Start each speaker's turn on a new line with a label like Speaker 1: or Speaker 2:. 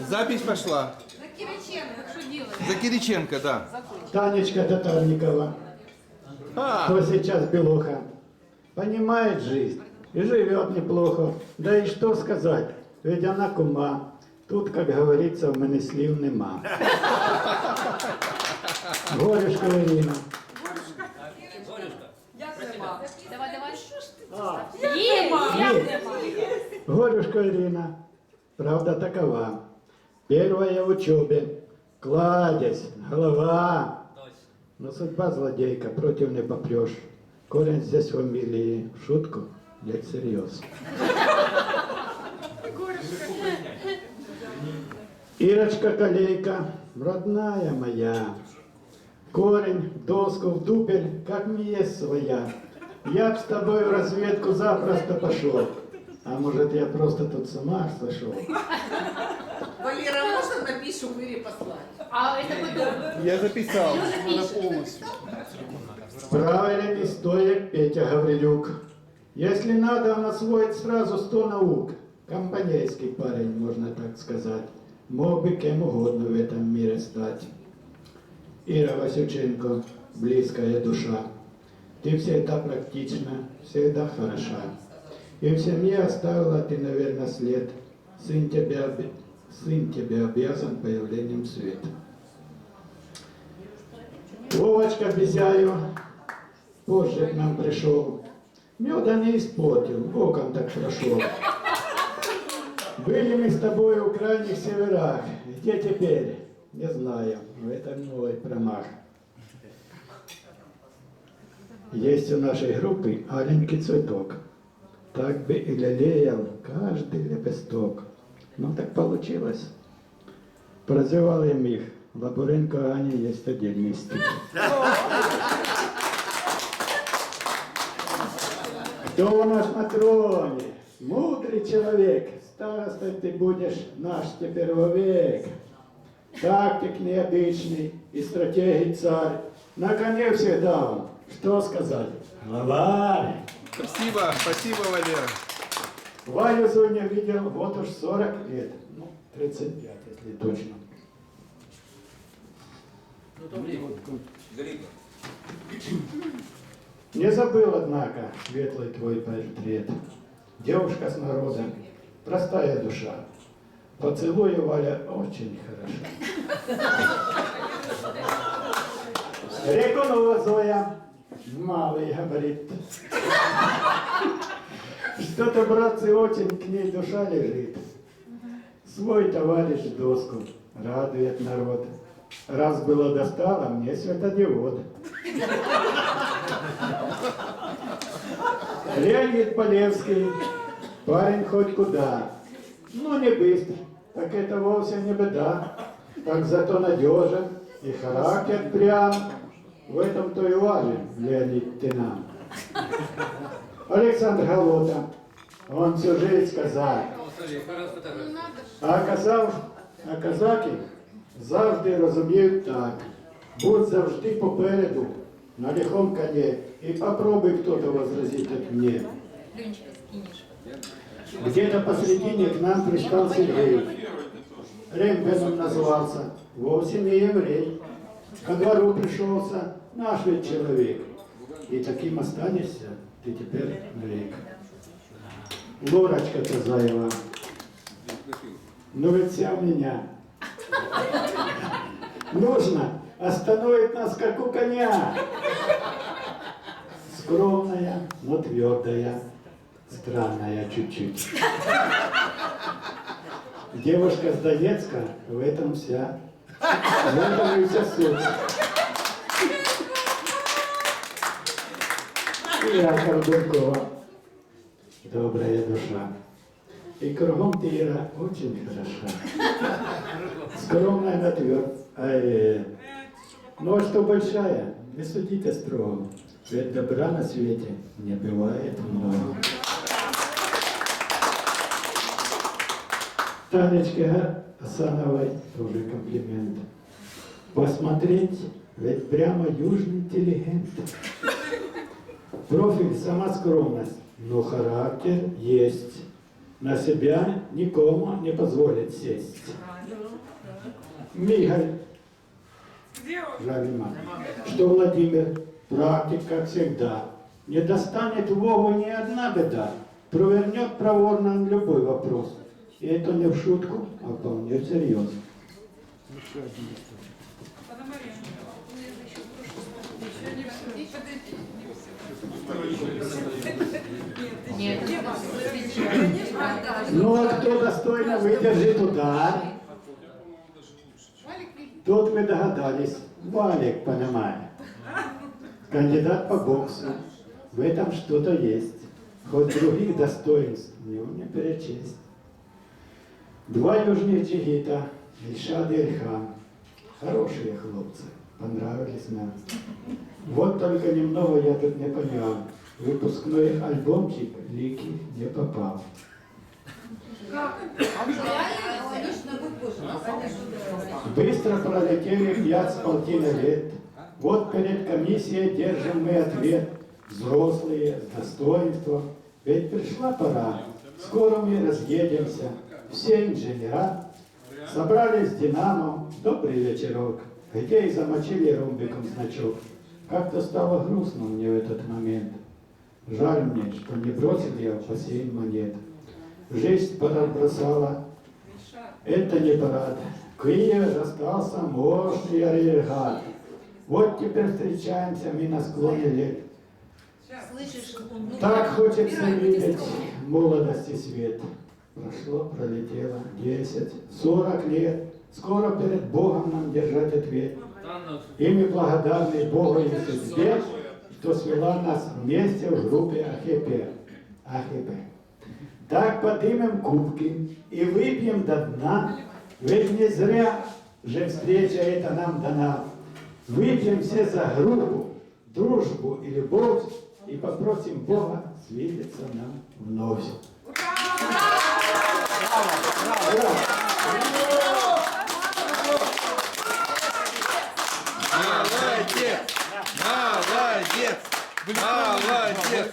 Speaker 1: Запись пошла.
Speaker 2: За Кириченко, что делать?
Speaker 1: За Кириченко, да.
Speaker 3: Танечка Татарникова, кто сейчас Белуха, понимает жизнь и живет неплохо. Да и что сказать, ведь она кума. Тут, как говорится, в мене слів нема. Горюшка Ирина.
Speaker 2: Давай, давай.
Speaker 3: Горюшка Ирина. Правда такова. Первая в учебе. Кладезь, голова. Но судьба злодейка, против не попрешь. Корень здесь фамилии. В шутку, дядь всерьез. Ирочка Колейка, родная моя. Корень, в доску, в дупель, как не есть своя. Я б с тобой в разведку запросто пошел. А может, я просто тут с ума сошел?
Speaker 4: Валера, можно напишу, Ире послать?
Speaker 2: А это потом.
Speaker 1: Я записал.
Speaker 3: Правильный стоек Петя Гаврилюк. Если надо, он освоит сразу 100 наук. Компанейский парень, можно так сказать. Мог бы кем угодно в этом мире стать. Ира Васюченко, близкая душа. Ты всегда практична, всегда хороша. И в семье оставила ты, наверное, след. Сын тебе обязан появлением света. Вовочка Безяю позже к нам пришел. Меда не испортил, боком так прошел. Были мы с тобой у крайних северах. Где теперь? Не знаю. Это мой промах. Есть у нашей группы аленький цветок. Так бы и лелеял каждый лепесток. Ну так получилось. Прозевал их. Лабуренко Ане есть отдельный стих. Кто у нас на троне? Мудрый человек. Старостой ты будешь наш теперь вовек. Тактик необычный и стратегий царь. На коне всегда он. Что сказать? Главарь.
Speaker 1: Спасибо, спасибо, Валера.
Speaker 3: Валю Зуня видел вот уж 40 лет. Ну, 35, если точно. Не забыл, однако, светлый твой портрет. Девушка с народа, простая душа. Поцелуй, Валя, очень хорошо. Реконова Зоя, малый габарит. Что-то, братцы, очень к ней душа лежит. Свой товарищ в доску радует народ. Раз было достало, мне светодиод. Леонид Полевский, парень хоть куда, но не быстр, так это вовсе не беда. Так зато надежен и характер прям. В этом-то и важен, Леонид, ты нам. Александр Голота, он всю жизнь казак. А казаки завжди розуміють так. Будь завжди попереду, на лихом коне, и попробуй кто-то возразить от мне. Где-то посредине к нам пристал Сергей. Рембеном назывался, вовсе не еврей. Ко двору пришелся наш ведь человек. И таким останешься ты теперь навек. Лорочка Тазаева, ну ведь вся у меня. Нужно остановить нас, как у коня. Скромная, но твердая, странная чуть-чуть. Девушка с Донецка, в этом и вся суть. И Ира Буркова, добрая душа. И кругом ты, Ира, очень хороша. Скромная на тверд. Ну а что большая, не судите строго. Ведь добра на свете не бывает много. Танечке Асановой тоже комплимент. Посмотреть, ведь прямо южный интеллигент. Профиль сама скромность, но характер есть. на себя никому не позволит сесть. Мигаль, жаль, нема. Что Владимир, практик, как всегда, не достанет Вову ни одна беда, провернет проворно на любой вопрос. И это не в шутку, а вполне всерьез.
Speaker 2: Нет.
Speaker 3: Ну а кто достойно выдержит удар, тот мы догадались, Валик Пономарь. Кандидат по боксу. В этом что-то есть. Хоть других достоинств у него не перечесть. Два южных джигита, Ильшад и Ильхам. Хорошие хлопцы, понравились нам. Вот только немного я тут не понял. Выпускной альбомчик Лики не попал. Быстро пролетели 5,5 лет. Вот перед комиссией держим мы ответ. Взрослые, с достоинством. Ведь пришла пора. Скоро мы разъедемся. Все инженера собрались в Динамо. Добрый вечерок. Где и замочили ромбиком значок. Как-то стало грустно мне в этот момент. Жаль мне, что не бросил я в бассейн монет. Жизнь парад бросала. Это не парад. Киев остался мощный арьергард. Вот теперь встречаемся мы на склоне лет.
Speaker 4: Слышишь?
Speaker 3: Так хочется видеть молодости свет. Прошло, пролетело 10, 40 лет. Скоро перед Богом нам держать ответ. И мы благодарны Богу и судьбе, что свела нас вместе в группе АХП. Так поднимем кубки и выпьем до дна, ведь не зря же встреча эта нам дана. Выпьем все за группу, дружбу и любовь и попросим Бога свидеться нам вновь.
Speaker 1: Молодец! Молодец! Молодец!